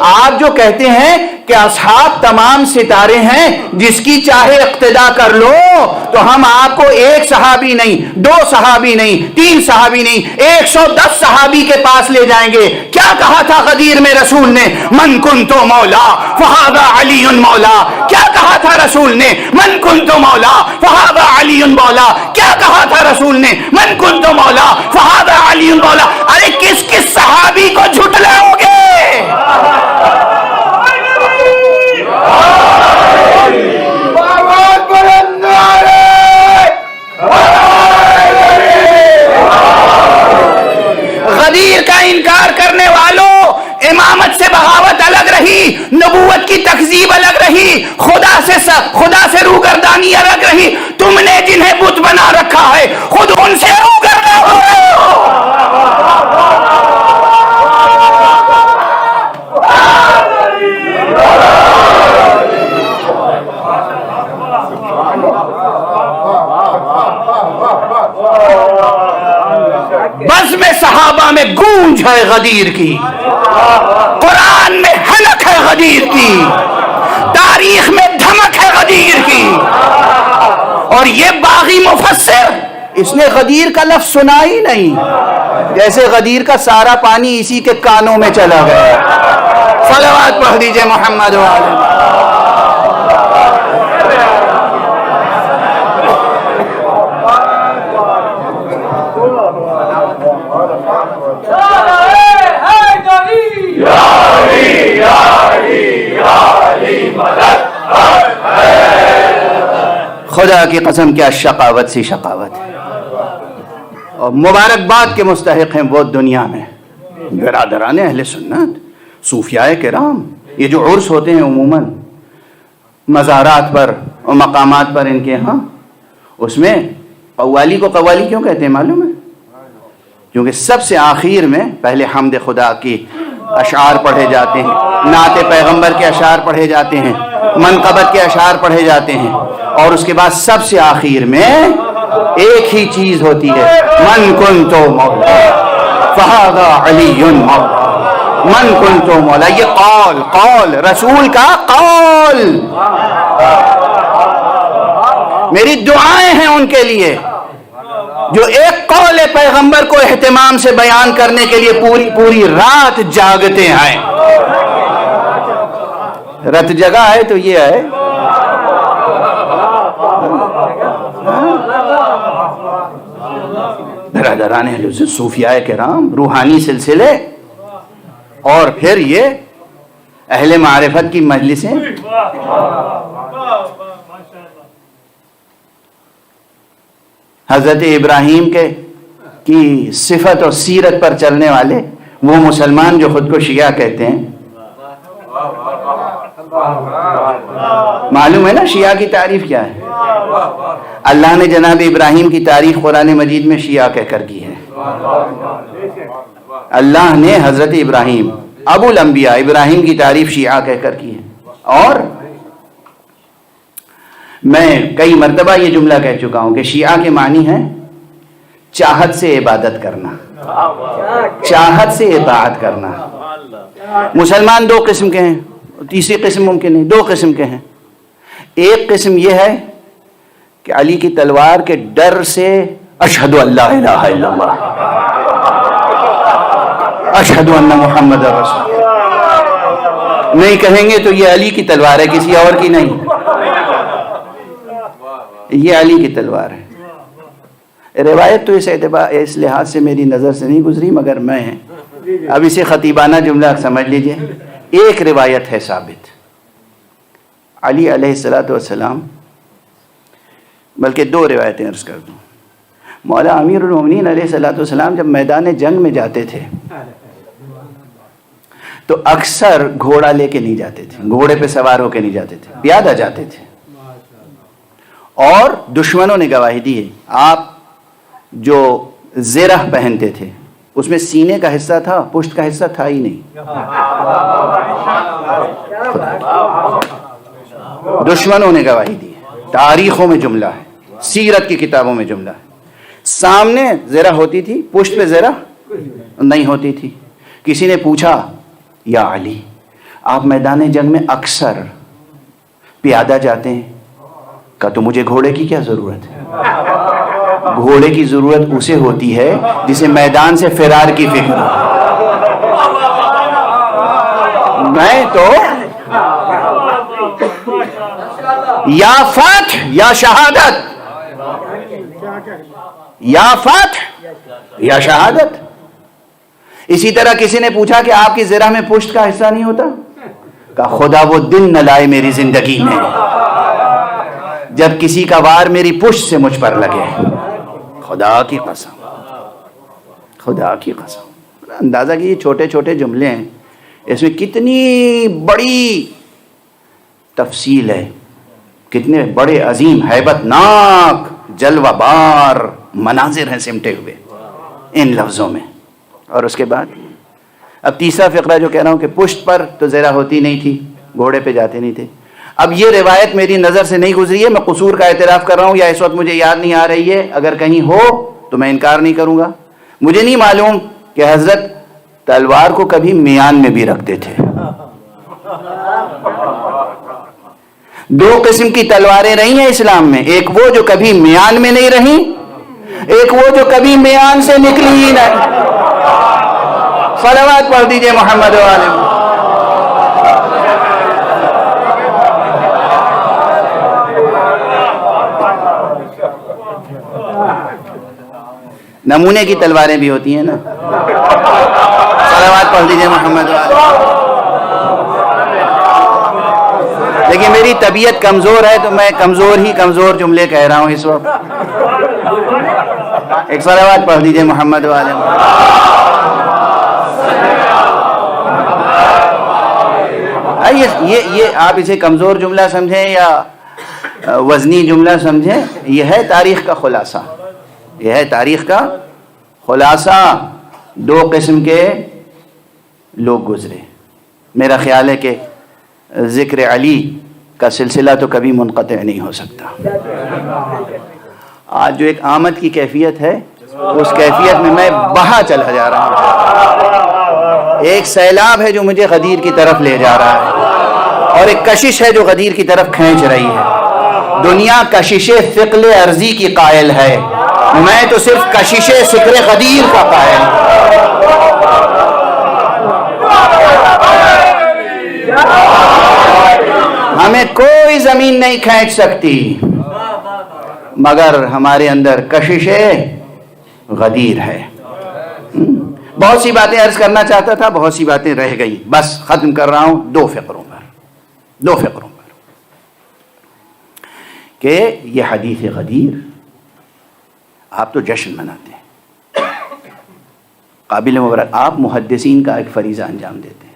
آپ جو کہتے ہیں کہ اصحاب تمام ستارے ہیں، جس کی چاہے اقتدا کر لو، تو ہم آپ کو 1 صحابی نہیں، 2 صحابی نہیں، 3 صحابی نہیں، 110 صحابی کے پاس لے جائیں گے. کیا کہا تھا غدیر میں رسول نے؟ من کنت مولا فہذا علی مولا. کیا کہا تھا رسول نے؟ من کنت مولا فہذا علی مولا. کیا کہا تھا رسول نے؟ من کنت مولا فہذا علی مولا. ارے کس کس صحابی کو جھٹلاؤ گے؟ غدیر کا انکار کرنے والوں، امامت سے بغاوت الگ رہی، نبوت کی تکذیب الگ رہی، خدا سے روگردانی الگ رہی. تم نے جنہیں بت بنا رکھا ہے خود ان سے روگرداں ہو رہے ہو. بزم صحابہ میں گونج ہے غدیر کی، قرآن میں حنک ہے غدیر کی، تاریخ میں دھمک ہے غدیر کی. اور یہ باغی مفسر، اس نے غدیر کا لفظ سنا ہی نہیں، جیسے غدیر کا سارا پانی اسی کے کانوں میں چلا گیا. صلوات پڑھ دیجئے محمد وعلى. خدا کی قسم کیا شقاوت سی شقاوت ہے، اور مبارکباد کے مستحق ہیں وہ دنیا میں برادران اہل سنت، صوفیاء کرام. یہ جو عرس ہوتے ہیں عموماً مزارات پر اور مقامات پر ان کے ہاں، اس میں قوالی کو قوالی کیوں کہتے ہیں معلوم ہے؟ کیونکہ سب سے آخر میں پہلے حمد خدا کی اشعار پڑھے جاتے ہیں، نعت پیغمبر کے اشعار پڑھے جاتے ہیں، منقبت کے اشعار پڑھے جاتے ہیں، اور اس کے بعد سب سے آخر میں ایک ہی چیز ہوتی ہے، من کنتو مولا فہذا علی مولا، من کنتو مولا. یہ قول رسول کا قول، میری دعائیں ہیں ان کے لیے جو ایک قول پیغمبر کو اہتمام سے بیان کرنے کے لیے پوری رات جاگتے ہیں. رت جگہ ہے تو یہ ہے. برادران اہل سنت، صوفیاء کرام، روحانی سلسلے، اور پھر یہ اہل معرفت کی مجلسیں. حضرت ابراہیم کی صفت اور سیرت پر چلنے والے وہ مسلمان جو خود کو شیعہ کہتے ہیں، معلوم ہے نا شیعہ کی تعریف کیا ہے؟ اللہ نے جناب ابراہیم کی تعریف قرآن مجید میں شیعہ کہہ کر کی ہے. اللہ نے حضرت ابراہیم ابو الانبیاء ابراہیم کی تعریف شیعہ کہہ کر کی ہے. اور میں کئی مرتبہ یہ جملہ کہہ چکا ہوں کہ شیعہ کے معنی ہے چاہت سے عبادت کرنا، چاہت سے اطاعت کرنا. مسلمان دو قسم کے ہیں، تیسری قسم ممکن نہیں، دو قسم کے ہیں. ایک قسم یہ ہے کہ علی کی تلوار کے ڈر سے اشہد ان لا الہ الا اللہ، اشہد ان محمد رسول اللہ نہیں کہیں گے تو یہ علی کی تلوار ہے، کسی اور کی نہیں. یہ علی کی تلوار ہے. روایت تو اس لحاظ سے میری نظر سے نہیں گزری، مگر میں اب اسے خطیبانہ جملہ سمجھ لیجئے. ایک روایت ہے ثابت، علی علیہ الصلوۃ والسلام، بلکہ دو روایتیں عرض کر دوں. مولا امیر المومنین علیہ الصلوۃ والسلام جب میدان جنگ میں جاتے تھے تو اکثر گھوڑا لے کے نہیں جاتے تھے، گھوڑے پہ سوار ہو کے نہیں جاتے تھے، پیادہ جاتے تھے. اور دشمنوں نے گواہی دی ہے، آپ جو زرہ پہنتے تھے اس میں سینے کا حصہ تھا، پشت کا حصہ تھا ہی نہیں. دشمنوں نے گواہی دی ہے، تاریخوں میں جملہ ہے، سیرت کی کتابوں میں جملہ ہے. سامنے زرہ ہوتی تھی، پشت پہ زرہ نہیں ہوتی تھی. کسی نے پوچھا یا علی آپ میدان جنگ میں اکثر پیادہ جاتے ہیں، کہا تو مجھے گھوڑے کی کیا ضرورت ہے؟ گھوڑے کی ضرورت اسے ہوتی ہے جسے میدان سے فرار کی فکر ہو. میں تو یا فتح یا شہادت، یا فتح یا شہادت. اسی طرح کسی نے پوچھا کہ آپ کی زرہ میں پشت کا حصہ نہیں ہوتا؟ کہا خدا وہ دن نہ لائے میری زندگی میں جب کسی کا وار میری پشت سے مجھ پر لگے. خدا کی قسم، خدا کی قسم. اندازہ کہ یہ چھوٹے چھوٹے جملے ہیں، اس میں کتنی بڑی تفصیل ہے، کتنے بڑے عظیم ہیبت ناک جلوہ بار مناظر ہیں سمٹے ہوئے ان لفظوں میں. اور اس کے بعد اب تیسرا فقرہ جو کہہ رہا ہوں کہ پشت پر تو زرہ ہوتی نہیں تھی، گھوڑے پہ جاتے نہیں تھے. اب یہ روایت میری نظر سے نہیں گزری ہے، میں قصور کا اعتراف کر رہا ہوں، یا اس وقت مجھے یاد نہیں آ رہی ہے. اگر کہیں ہو تو میں انکار نہیں کروں گا. مجھے نہیں معلوم کہ حضرت تلوار کو کبھی میان میں بھی رکھتے تھے. دو قسم کی تلواریں رہی ہیں اسلام میں، ایک وہ جو کبھی میان میں نہیں رہیں، ایک وہ جو کبھی میان سے نکلی ہی نہیں. صلوات پڑھ دیجئے محمد علیہ. نمونے کی تلواریں بھی ہوتی ہیں نا. صلوات پڑھ دیجئے محمد علیہ. لیکن میری طبیعت کمزور ہے تو میں کمزور جملے کہہ رہا ہوں اس وقت. ایک صلوات پڑھ دیجئے محمد علیہ. یہ آپ اسے کمزور جملہ سمجھیں یا وزنی جملہ سمجھیں، یہ ہے تاریخ کا خلاصہ. یہ ہے تاریخ کا خلاصہ. دو قسم کے لوگ گزرے. میرا خیال ہے کہ ذکر علی کا سلسلہ تو کبھی منقطع نہیں ہو سکتا. آج جو ایک آمد کی کیفیت ہے، اس کیفیت میں میں بہا چلا جا رہا ہوں. ایک سیلاب ہے جو مجھے غدیر کی طرف لے جا رہا ہے، اور ایک کشش ہے جو غدیر کی طرف کھینچ رہی ہے. دنیا کشش ثقل ارضی کی قائل ہے، میں تو صرف کشش سکر غدیر کا قائل ہوں. ہمیں کوئی زمین نہیں کھینچ سکتی مگر ہمارے اندر کشش غدیر ہے. بہت سی باتیں عرض کرنا چاہتا تھا، بہت سی باتیں رہ گئی. بس ختم کر رہا ہوں دو فقروں پر کہ یہ حدیث غدیر آپ تو جشن مناتے ہیں، قابل مبارک. آپ محدثین کا ایک فریضہ انجام دیتے ہیں.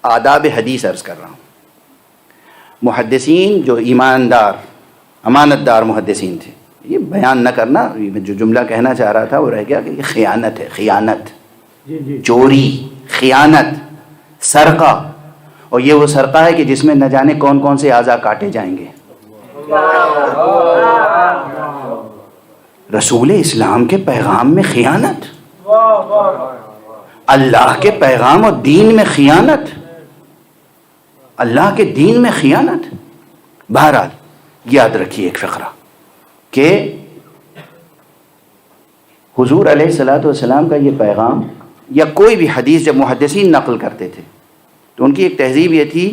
آداب حدیث عرض کر رہا ہوں. محدثین جو ایماندار امانت دار محدثین تھے، یہ بیان نہ کرنا، میں جو جملہ کہنا چاہ رہا تھا وہ رہ گیا کہ یہ خیانت ہے، خیانت، چوری، خیانت، سرقہ. اور یہ وہ سرقہ ہے کہ جس میں نہ جانے کون کون سے اعضاء کاٹے جائیں گے. رسول اسلام کے پیغام میں خیانت، اللہ کے پیغام اور دین میں خیانت، اللہ کے دین میں خیانت. بہرحال یاد رکھیے ایک فقرہ کہ حضور علیہ الصلوۃ والسلام کا یہ پیغام یا کوئی بھی حدیث جب محدثین نقل کرتے تھے تو ان کی ایک تہذیب یہ تھی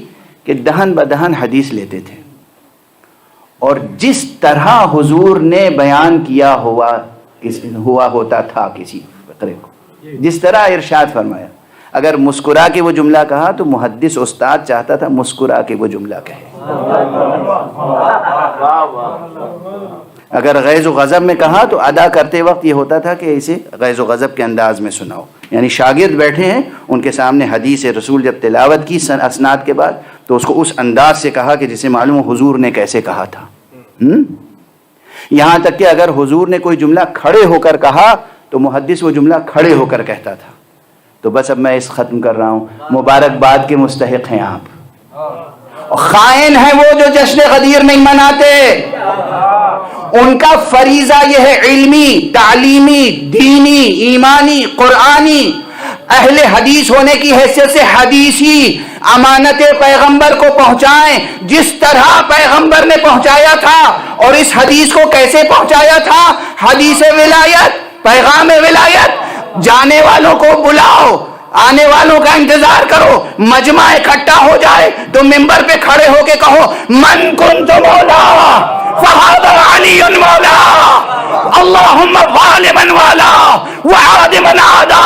کہ دہن بدہن حدیث لیتے تھے، اور جس طرح حضور نے بیان کیا ہوا ہوتا تھا کسی فقرے کو، جس طرح ارشاد فرمایا. اگر مسکرا کے وہ جملہ کہا تو محدث استاد چاہتا تھا مسکرا کے وہ جملہ کہے. اگر غیظ و غضب میں کہا تو ادا کرتے وقت یہ ہوتا تھا کہ اسے غیظ و غضب کے انداز میں سناؤ. یعنی شاگرد بیٹھے ہیں، ان کے سامنے حدیث رسول جب تلاوت کی اسناد کے بعد تو اس کو اس انداز سے کہا کہ جسے معلوم ہو حضور نے کیسے کہا تھا. یہاں تک کہ اگر حضور نے کوئی جملہ کھڑے ہو کر کہا تو محدث وہ جملہ کھڑے ہو کر کہتا تھا. تو بس اب میں اس ختم کر رہا ہوں. مبارکباد کے مستحق ہیں آپ. خائن ہیں وہ جو جشن غدیر نہیں مناتے. ان کا فریضہ یہ ہے علمی، تعلیمی، دینی، ایمانی، قرآنی، اہل حدیث ہونے کی حیثیت سے حدیثی امانت پیغمبر کو پہنچائیں جس طرح پیغمبر نے پہنچایا تھا. اور اس حدیث کو کیسے پہنچایا تھا؟ حدیث ولایت، پیغام ولایت. جانے والوں کو بلاؤ، آنے والوں کا انتظار کرو. مجمع اکٹھا ہو جائے تو منبر پہ کھڑے ہو کے کہو من کنت مولا فہذا علی مولا اللہم وال من والا وعاد من عادا.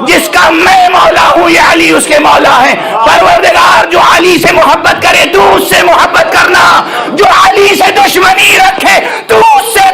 جس کا میں مولا ہوں یہ علی اس کے مولا ہے. پروردگار جو علی سے محبت کرے تو اس سے محبت کرنا، جو علی سے دشمنی رکھے تو اس سے